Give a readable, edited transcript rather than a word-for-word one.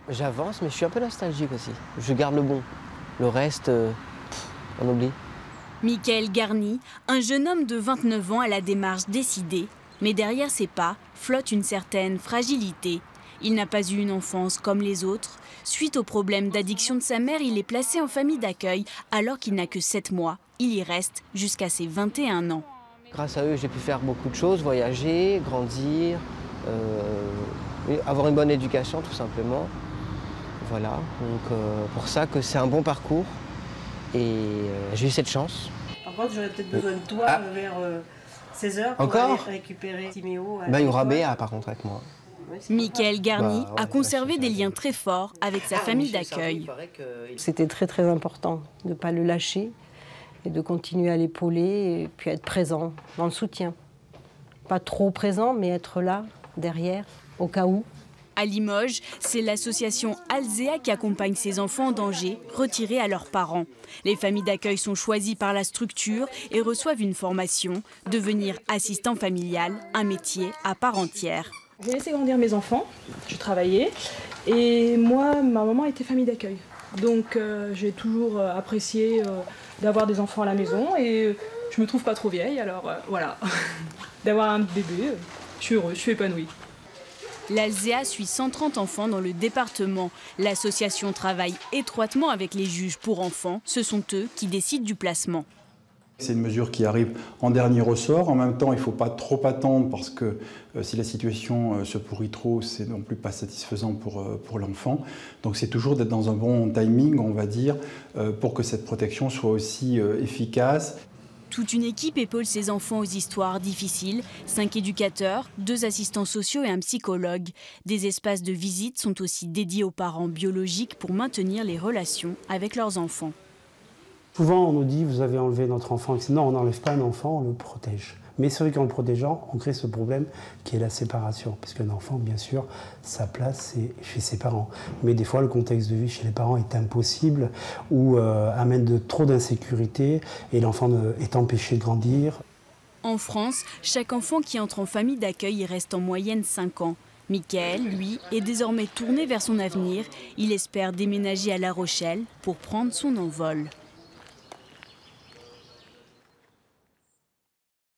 J'avance, mais je suis un peu nostalgique aussi. Je garde le bon. Le reste, on oublie. Michael Garni, un jeune homme de 29 ans à la démarche décidée, mais derrière ses pas flotte une certaine fragilité. Il n'a pas eu une enfance comme les autres. Suite au problème d'addiction de sa mère, il est placé en famille d'accueil alors qu'il n'a que 7 mois. Il y reste jusqu'à ses 21 ans. Grâce à eux, j'ai pu faire beaucoup de choses, voyager, grandir, avoir une bonne éducation tout simplement. Voilà, donc pour ça que c'est un bon parcours et j'ai eu cette chance. Par contre, j'aurais peut-être besoin de toi vers 16h pour encore aller récupérer Timéo. Il y aura Béa par contre avec moi. Michael Garni a conservé des liens très forts avec sa famille d'accueil. C'était très très important de ne pas le lâcher et de continuer à l'épauler et puis être présent dans le soutien. Pas trop présent, mais être là, derrière, au cas où. À Limoges, c'est l'association Alzea qui accompagne ces enfants en danger, retirés à leurs parents. Les familles d'accueil sont choisies par la structure et reçoivent une formation, devenir assistant familial, un métier à part entière. J'ai laissé grandir mes enfants, je travaillais, et moi, ma maman était famille d'accueil. Donc j'ai toujours apprécié d'avoir des enfants à la maison et je me trouve pas trop vieille, alors voilà, d'avoir un bébé, je suis heureuse, je suis épanouie. L'Alzea suit 130 enfants dans le département. L'association travaille étroitement avec les juges pour enfants. Ce sont eux qui décident du placement. C'est une mesure qui arrive en dernier ressort. En même temps, il ne faut pas trop attendre parce que si la situation se pourrit trop, c'est non plus pas satisfaisant pour l'enfant. Donc c'est toujours d'être dans un bon timing, on va dire, pour que cette protection soit aussi efficace. Toute une équipe épaule ces enfants aux histoires difficiles. 5 éducateurs, 2 assistants sociaux et un psychologue. Des espaces de visite sont aussi dédiés aux parents biologiques pour maintenir les relations avec leurs enfants. Souvent, on nous dit, vous avez enlevé notre enfant. Non, on n'enlève pas un enfant, on le protège. Mais c'est vrai qu'en le protégeant, on crée ce problème qui est la séparation. Parce qu'un enfant, bien sûr, sa place, c'est chez ses parents. Mais des fois, le contexte de vie chez les parents est impossible ou amène trop d'insécurité et l'enfant est empêché de grandir. En France, chaque enfant qui entre en famille d'accueil y reste en moyenne 5 ans. Michael, lui, est désormais tourné vers son avenir. Il espère déménager à La Rochelle pour prendre son envol.